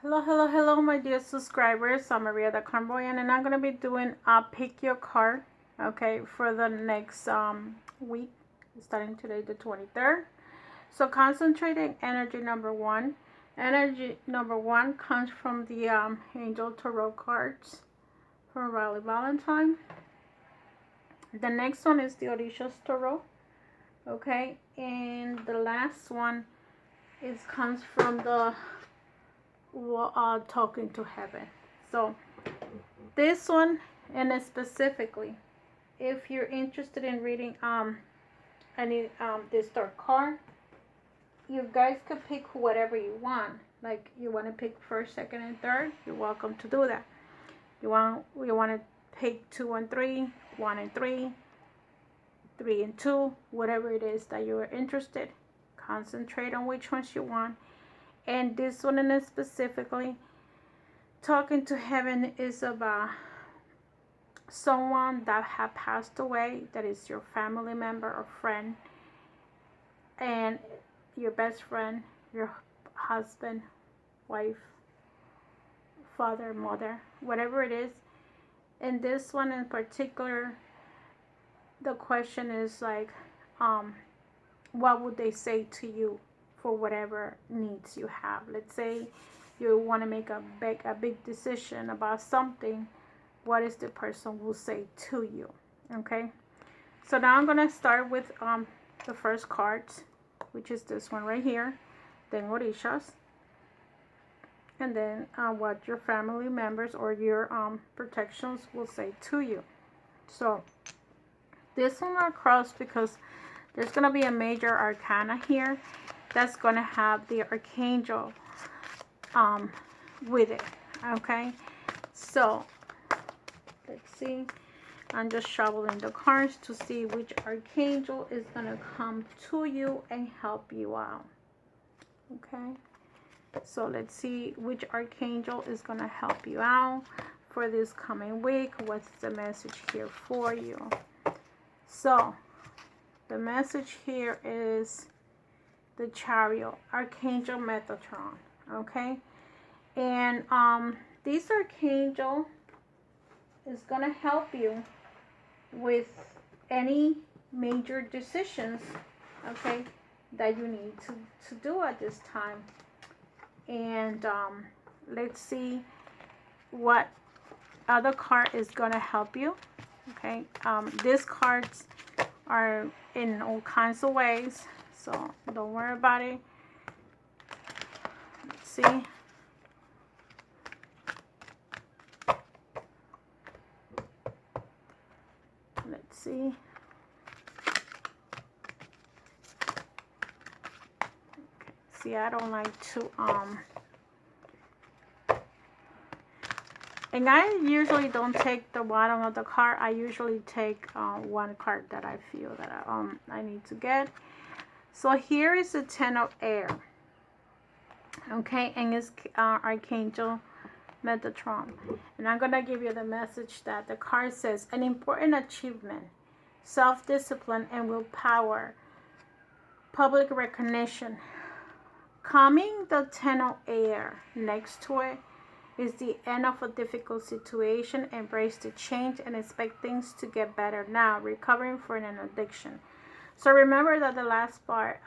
Hello, my dear subscribers. I'm Maria the Clairvoyant, and I'm going to be doing a pick your card, okay, for the next week, starting today, the 23rd. So, concentrating energy number one. Energy number one comes from the Angel Tarot cards from Riley Valentine. The next one is the Orisha Tarot, okay, and the last one comes from the Talking to Heaven. So this one, and specifically, if you're interested in reading this dark card, you guys could pick whatever you want. Like, you want to pick first, second, and third, you're welcome to do that. You want to pick 2 and 3, 1 and 3, 3 and 2, whatever it is that you are interested. Concentrate on which ones you want. And this one, and specifically, Talking to Heaven, is about someone that had passed away, that is your family member or friend, and your best friend, your husband, wife, father, mother, whatever it is. And this one in particular, the question is like, what would they say to you for whatever needs you have? Let's say you want to make a big decision about something. What is the person will say to you? Okay, so now I'm gonna start with the first card, which is this one right here, then Orishas, and then what your family members or your protections will say to you. So this one are crossed because there's gonna be a major arcana here that's going to have the archangel with it. Okay, so let's see. I'm just shuffling the cards to see which archangel is going to come to you and help you out. Okay, so let's see which archangel is going to help you out for this coming week. What's the message here for you? So the message here is the Chariot, Archangel Metatron, okay? And this archangel is going to help you with any major decisions, okay, that you need to do at this time. And let's see what other card is going to help you, okay? These cards are in all kinds of ways, so don't worry about it. Let's see. Let's see. Okay. See, I don't like to and I usually don't take the bottom of the card. I usually take one card that I feel that I need to get. So here is the 10 of air, okay, and it's Archangel Metatron. And I'm going to give you the message that the card says: an important achievement, self-discipline and willpower, public recognition. Coming the 10 of air next to it is the end of a difficult situation. Embrace the change and expect things to get better now. Recovering from an addiction. So remember that the last part,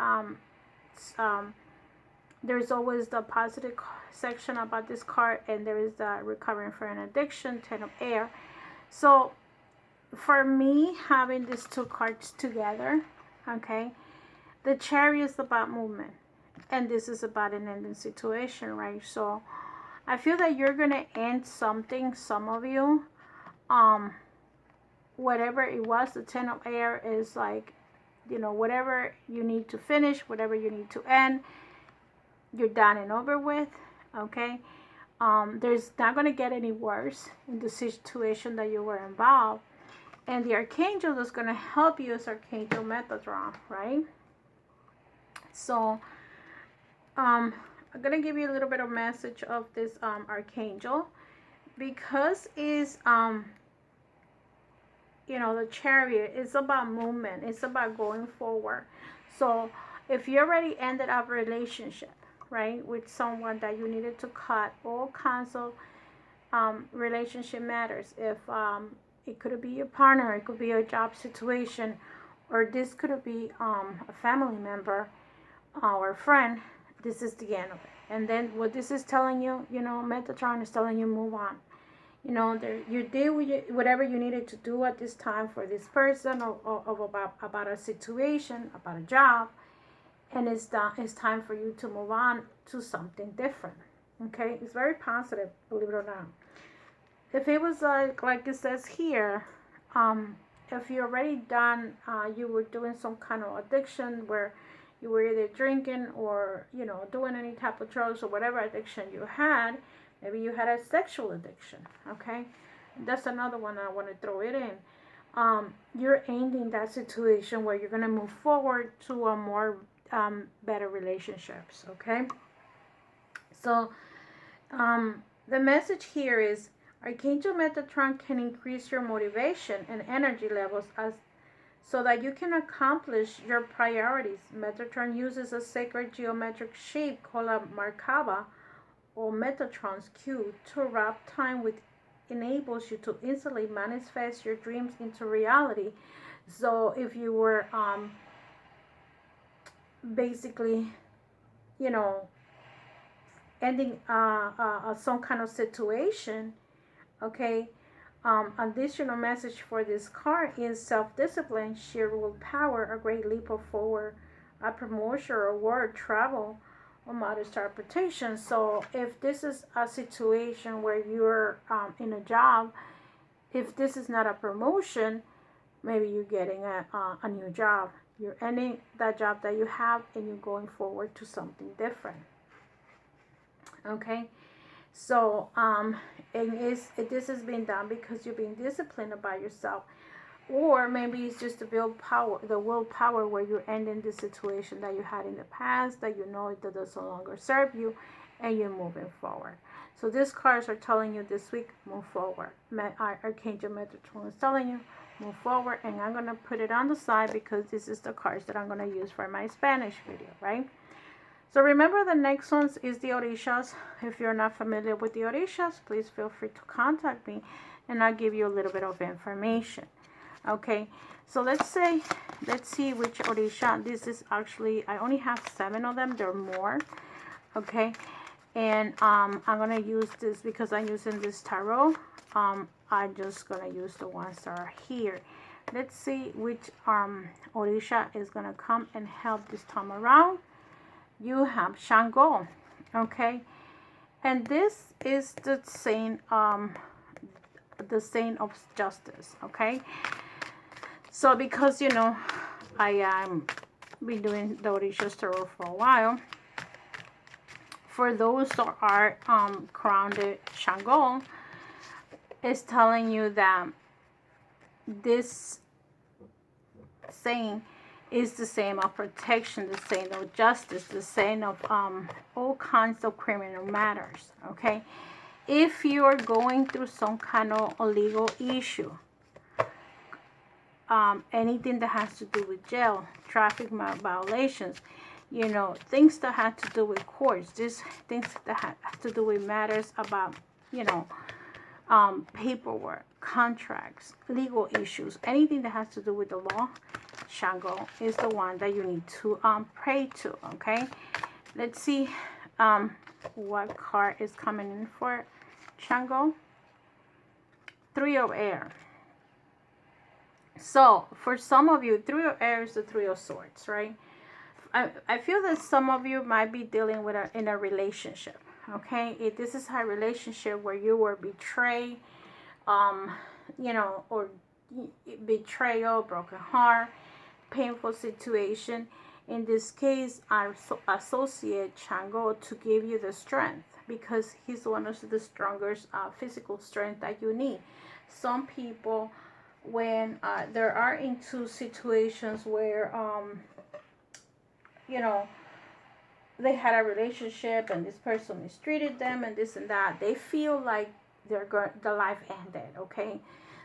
there's always the positive section about this card, and there is the recovering from an addiction, 10 of air. So for me, having these two cards together, okay, the Chariot is about movement, and this is about an ending situation, right? So I feel that you're going to end something, some of you, whatever it was. The 10 of air is like, you know, whatever you need to finish, whatever you need to end, you're done and over with, okay? There's not going to get any worse in the situation that you were involved. And the archangel that's going to help you is Archangel Metatron, right? So I'm going to give you a little bit of message of this archangel, because it's you know, the Chariot is about movement. It's about going forward. So if you already ended up a relationship, right, with someone that you needed to cut all kinds of relationship matters. If it could be your partner, it could be a job situation, or this could be a family member or a friend. This is the end of it. And then what this is telling you, Metatron is telling you move on. You did whatever you needed to do at this time for this person, or about a situation, about a job, and it's time for you to move on to something different. Okay, it's very positive, believe it or not. If it was like it says here, if you're already done, you were doing some kind of addiction where you were either drinking or doing any type of drugs or whatever addiction you had. Maybe you had a sexual addiction. Okay, that's another one I want to throw it in. You're ending that situation where you're gonna move forward to a more better relationships. Okay, so the message here is Archangel Metatron can increase your motivation and energy levels so that you can accomplish your priorities. Metatron uses a sacred geometric shape called a Merkaba or Metatron's cube to wrap time, which enables you to instantly manifest your dreams into reality. So if you were basically, ending some kind of situation, okay, additional message for this card is self-discipline, sheer willpower, a great leap forward, a promotion, or word, travel, or modest interpretation. So if this is a situation where you're in a job, if this is not a promotion, maybe you're getting a new job. You're ending that job that you have and you're going forward to something different. Okay, so this has been done because you're being disciplined about yourself, or maybe it's just the willpower where you're ending the situation that you had in the past that it does no longer serve you, and you're moving forward. So these cards are telling you this week, move forward. Archangel Metatron is telling you move forward, and I'm gonna put it on the side because this is the cards that I'm gonna use for my Spanish video, right? So remember, the next ones is the Orishas. If you're not familiar with the Orishas, please feel free to contact me and I'll give you a little bit of information. Okay, so let's see which Orisha. This is actually, I only have 7 of them. There are more. Okay, and I'm gonna use this because I'm using this tarot. I'm just gonna use the ones that are here. Let's see which Orisha is gonna come and help this time around. You have CHANGO, okay, and this is the saint of justice. Okay, so because I am been doing the Orisha tarot for a while. For those that are grounded, CHANGO is telling you that this saying is the same of protection, the same of justice, the same of all kinds of criminal matters. Okay, if you are going through some kind of legal issue, anything that has to do with jail, traffic violations, things that have to do with courts, these things that have to do with matters about paperwork, contracts, legal issues, anything that has to do with the law, CHANGO is the one that you need to pray to. Okay, let's see what card is coming in for CHANGO. 3 of Air. So for some of you, 3 of Air is the 3 of Swords, right? I feel that some of you might be dealing with in a relationship. Okay, this is a relationship where you were betrayed, or betrayal, broken heart, painful situation. In this case, I associate CHANGO to give you the strength, because he's one of the strongest physical strength that you need. Some people, when they are into situations where they had a relationship and this person mistreated them and this and that, they feel like the life ended. Okay,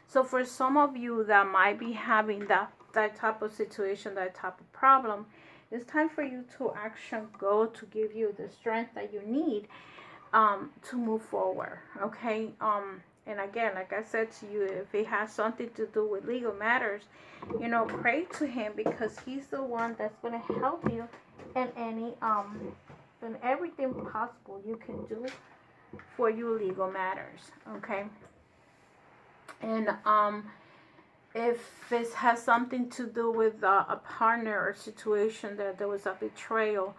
so for some of you that might be having that type of situation, that type of problem, It's time for you to action go to give you the strength that you need to move forward. Okay. And again, like I said to you, if it has something to do with legal matters, you know, pray to him, because he's the one that's going to help you in any in everything possible you can do for you legal matters. Okay. And if it has something to do with a partner or situation that there was a betrayal,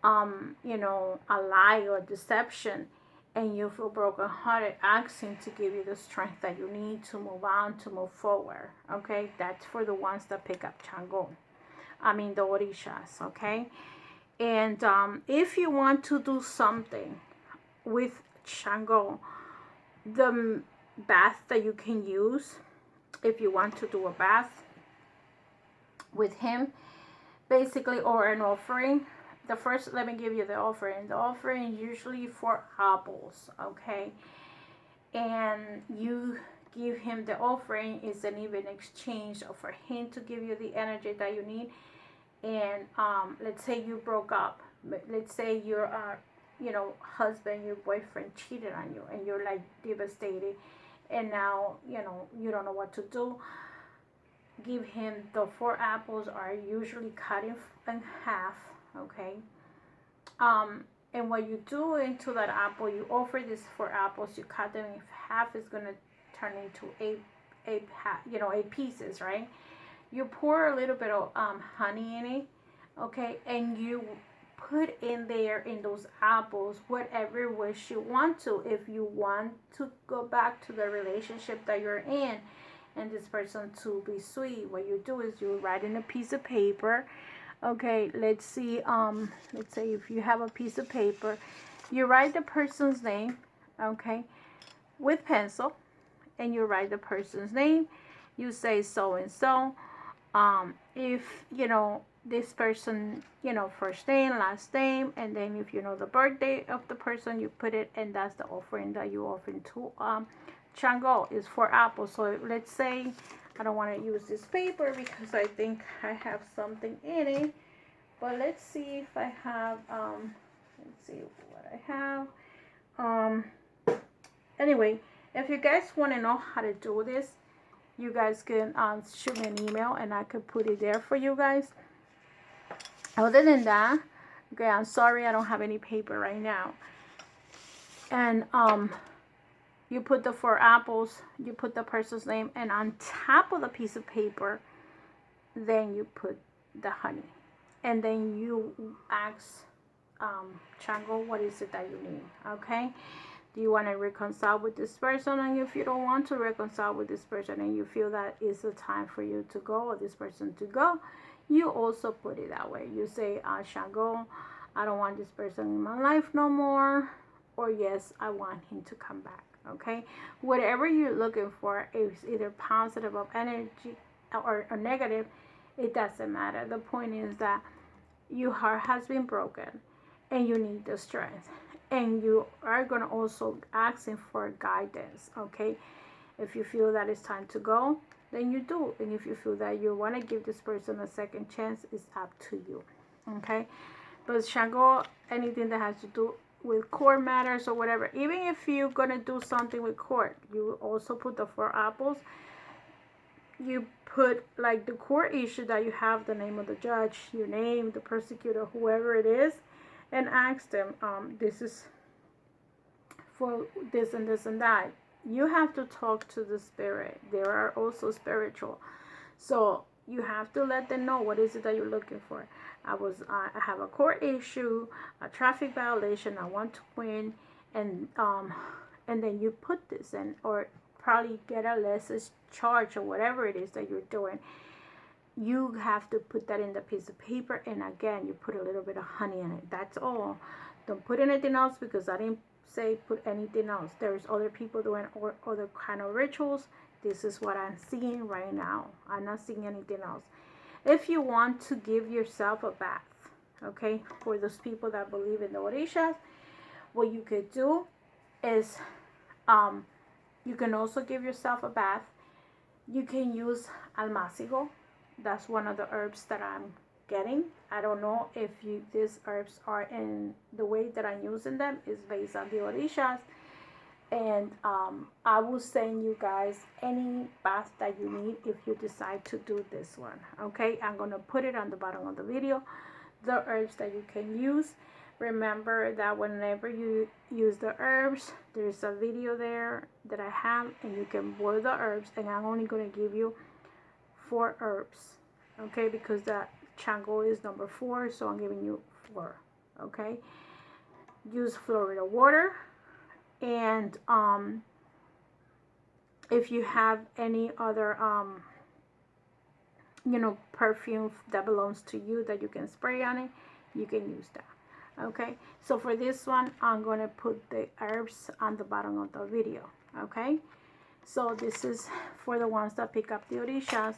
you know, a lie or deception, and you feel brokenhearted, ask him to give you the strength that you need to move on, to move forward. Okay, that's for the ones that pick up CHANGO. I mean the Orishas. Okay, and if you want to do something with CHANGO, the bath that you can use, if you want to do a bath with him, basically, or an offering. The first, let me give you the offering. The offering is usually 4 apples, okay? And you give him the offering, is an even exchange for him to give you the energy that you need. And let's say you broke up. Let's say your you know, husband, your boyfriend cheated on you, and you're like devastated, and now, you know, you don't know what to do. Give him the 4 apples, are usually cut in half, okay? And what you do into that apple, you offer these 4 apples, you cut them in half, is going to turn into 8 pieces, right? You pour a little bit of honey in it, okay? And you put in there, in those apples, whatever wish you want to. If you want to go back to the relationship that you're in and this person to be sweet, what you do is you write in a piece of paper. Okay, let's see, let's say if you have a piece of paper, you write the person's name, okay, with pencil, and you write the person's name. You say so and so. If you know this person, you know, first name, last name, and then if you know the birthday of the person, you put it, and that's the offering that you offer to CHANGO, is 4 apples. So let's say, I don't want to use this paper because I think I have something in it, but let's see if I have, let's see what I have. Anyway, if you guys want to know how to do this, you guys can shoot me an email and I could put it there for you guys. Other than that, okay, I'm sorry I don't have any paper right now. And you put the 4 apples, you put the person's name, and on top of the piece of paper, then you put the honey. And then you ask CHANGO, what is it that you need, okay? Do you want to reconcile with this person? And if you don't want to reconcile with this person and you feel that it's the time for you to go, or this person to go, you also put it that way. You say, CHANGO, I don't want this person in my life no more, or yes, I want him to come back. Okay, whatever you're looking for is either positive of energy or negative. It doesn't matter. The point is that your heart has been broken and you need the strength, and you are going to also asking for guidance. Okay, if you feel that it's time to go, then you do, and if you feel that you want to give this person a second chance, it's up to you. Okay, but CHANGO, anything that has to do with court matters or whatever, even if you're gonna do something with court, you also put the 4 apples. You put like the court issue that you have, the name of the judge, your name, the prosecutor, whoever it is, and ask them, this is for this and this and that. You have to talk to the spirit. There are also spiritual, so you have to let them know what is it that you're looking for. I have a court issue, a traffic violation, I want to win, and then you put this in, or probably get a lesser charge or whatever it is that you're doing. You have to put that in the piece of paper, and again, you put a little bit of honey in it. That's all. Don't put anything else, because I didn't say put anything else. There's other people doing other kind of rituals. This is what I'm seeing right now. I'm not seeing anything else. If you want to give yourself a bath, okay, for those people that believe in the Orishas, what you could do is you can also give yourself a bath. You can use almácigo. That's one of the herbs that I'm getting. I don't know if these herbs are in the way that I'm using them is based on the Orishas. And I will send you guys any bath that you need if you decide to do this one. Okay, I'm gonna put it on the bottom of the video, the herbs that you can use. Remember that whenever you use the herbs, there's a video there that I have, and you can boil the herbs, and I'm only gonna give you 4 herbs, okay, because that CHANGO is number 4, so I'm giving you 4. Okay, use Florida water. And if you have any other you know, perfume that belongs to you that you can spray on it, you can use that. Okay, so for this one, I'm going to put the herbs on the bottom of the video. Okay, so this is for the ones that pick up the Orishas,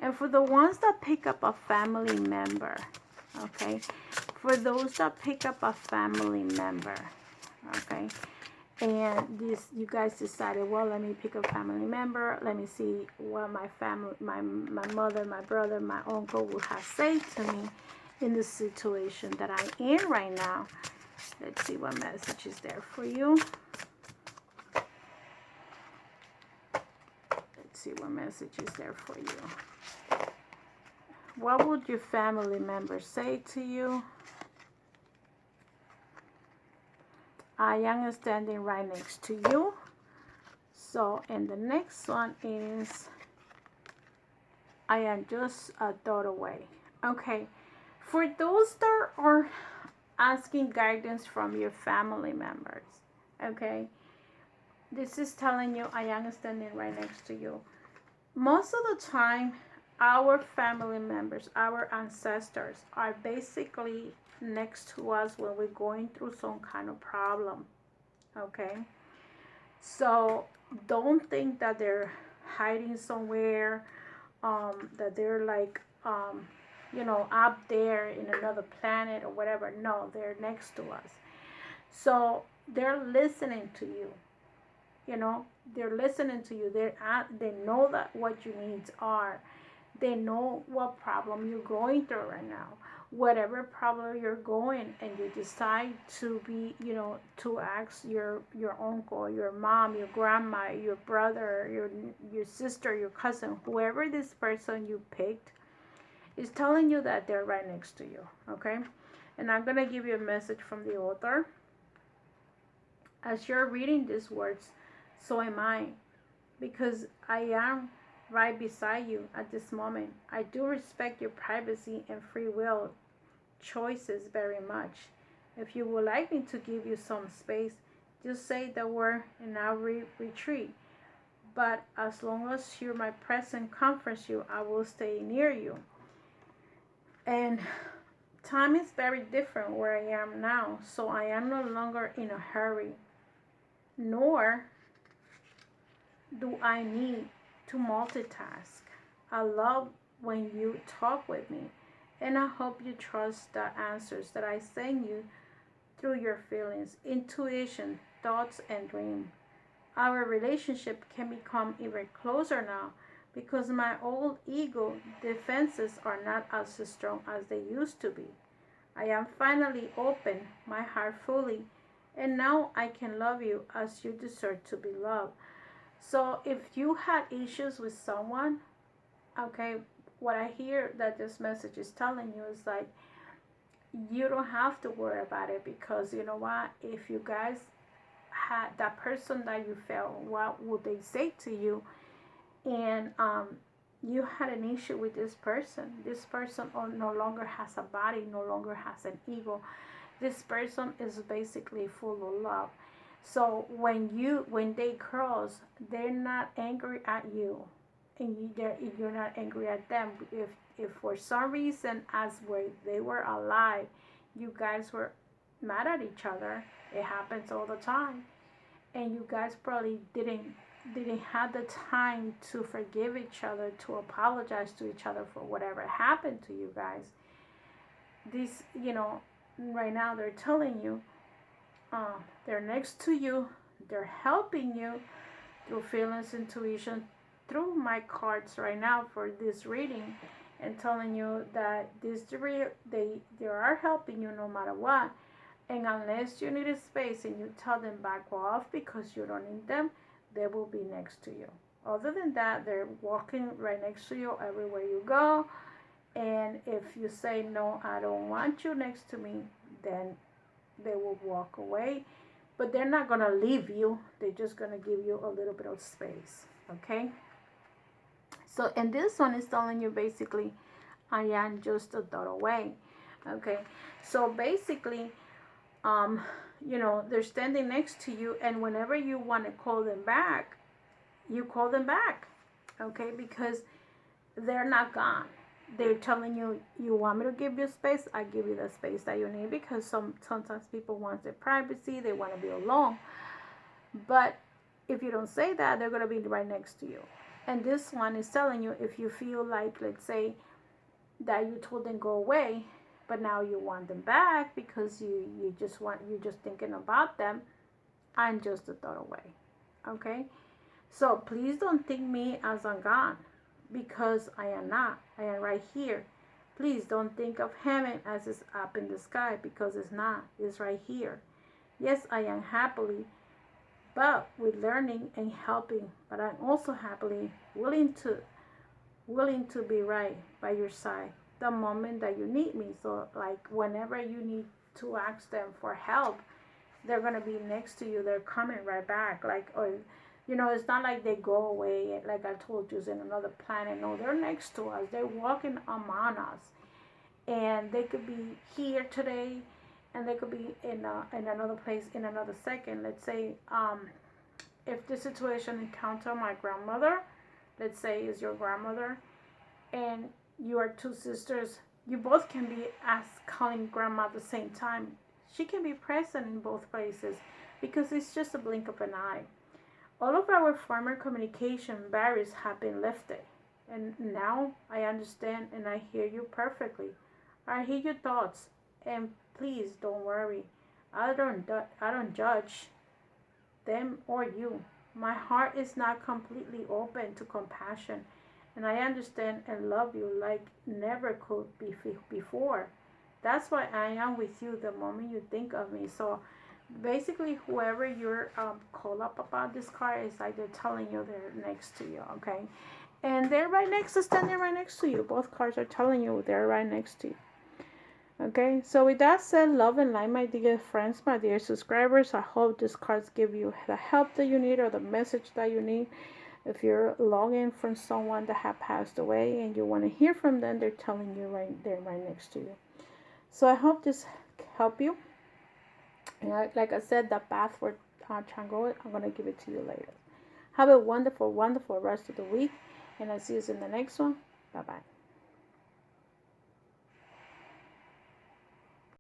and for the ones that pick up a family member. Okay, for those that pick up a family member. Okay, and this, you guys decided, well, let me pick a family member, let me see what my family, my mother, my brother, my uncle would have said to me in the situation that I'm in right now. Let's see what message is there for you. Let's see what message is there for you. What would your family member say to you? I am standing right next to you. So, and the next one is, I am just a thought away. Okay, for those that are asking guidance from your family members, okay, this is telling you, I am standing right next to you. Most of the time, our family members, our ancestors, are basically next to us when we're going through some kind of problem. Okay, so don't think that they're hiding somewhere, that they're like you know, up there in another planet or whatever. No, they're next to us, so they're listening to you. You know, they're listening to you. They know that what your needs are. They know what problem you're going through right now. Whatever problem you're going, and you decide to be, you know, to ask your uncle, your mom, your grandma, your brother, your sister, your cousin, whoever this person you picked is telling you that they're right next to you. Okay, and I'm gonna give you a message from the author. As you're reading these words, so am I, because I am right beside you at this moment. I do respect your privacy and free will choices very much. If you would like me to give you some space, just say the word and I'll retreat. But as long as my presence comforts you, I will stay near you. And time is very different where I am now, so I am no longer in a hurry, nor do I need to multitask. I love when you talk with me, and I hope you trust the answers that I send you through your feelings, intuition, thoughts, and dreams. Our relationship can become even closer now because my old ego defenses are not as strong as they used to be. I am finally open my heart fully, and now I can love you as you deserve to be loved. So if you had issues with someone, okay, what I hear that this message is telling you is like, you don't have to worry about it, because you know what, if you guys had that person that you felt, what would they say to you? And you had an issue with this person no longer has a body, no longer has an ego. This person is basically full of love. So when they cross, they're not angry at you, and you're not angry at them. If for some reason, as when they were alive, you guys were mad at each other, it happens all the time, and you guys probably didn't have the time to forgive each other, to apologize to each other for whatever happened to you guys. This, you know, right now they're telling you, they're next to you, they're helping you through feelings, intuition, through my cards right now for this reading, and telling you that they are helping you no matter what. And unless you need a space and you tell them back off because you don't need them, they will be next to you. Other than that, they're walking right next to you everywhere you go. And if you say, no, I don't want you next to me, then they will walk away. But they're not going to leave you. They're just going to give you a little bit of space. Okay? So, and this one is telling you basically, I am just a dot away. Okay? So basically, they're standing next to you, and whenever you want to call them back, you call them back. Okay? Because they're not gone. They're telling you, you want me to give you space, I give you the space that you need, because sometimes people want their privacy, they want to be alone. But if you don't say that, they're going to be right next to you. And this one is telling you, if you feel like, let's say, that you told them go away, but now you want them back because you're just thinking about them, I'm just a thought away. Okay? So please don't think me as I'm gone, because I am not. I am right here. Please don't think of heaven as it's up in the sky, because it's not. It's right here. Yes, I am happily, but with learning and helping. But I'm also happily willing to be right by your side the moment that you need me. So like whenever you need to ask them for help, they're gonna be next to you. They're coming right back. Like, or it's not like they go away, like I told you, in another planet. No, they're next to us. They're walking among us. And they could be here today, and they could be in another place in another second. Let's say, if this situation encounter my grandmother, let's say is your grandmother, and you are two sisters, you both can be calling grandma at the same time. She can be present in both places, because it's just a blink of an eye. All of our former communication barriers have been lifted, and now I understand and I hear you perfectly. I hear your thoughts, and please don't worry. I don't judge them or you. My heart is not completely open to compassion, and I understand and love you like never could be before. That's why I am with you the moment you think of me. So basically, whoever you're call up about this card is like they're telling you they're next to you. Okay? And they're standing right next to you. Both cards are telling you they're right next to you. Okay, so with that said, love and light, my dear friends, my dear subscribers. I hope these cards give you the help that you need, or the message that you need. If you're longing for someone that have passed away and you want to hear from them, they're telling you they're right next to you. So I hope this help you. And like I said, the path for CHANGO, I'm going to give it to you later. Have a wonderful, wonderful rest of the week, and I'll see you in the next one. Bye-bye.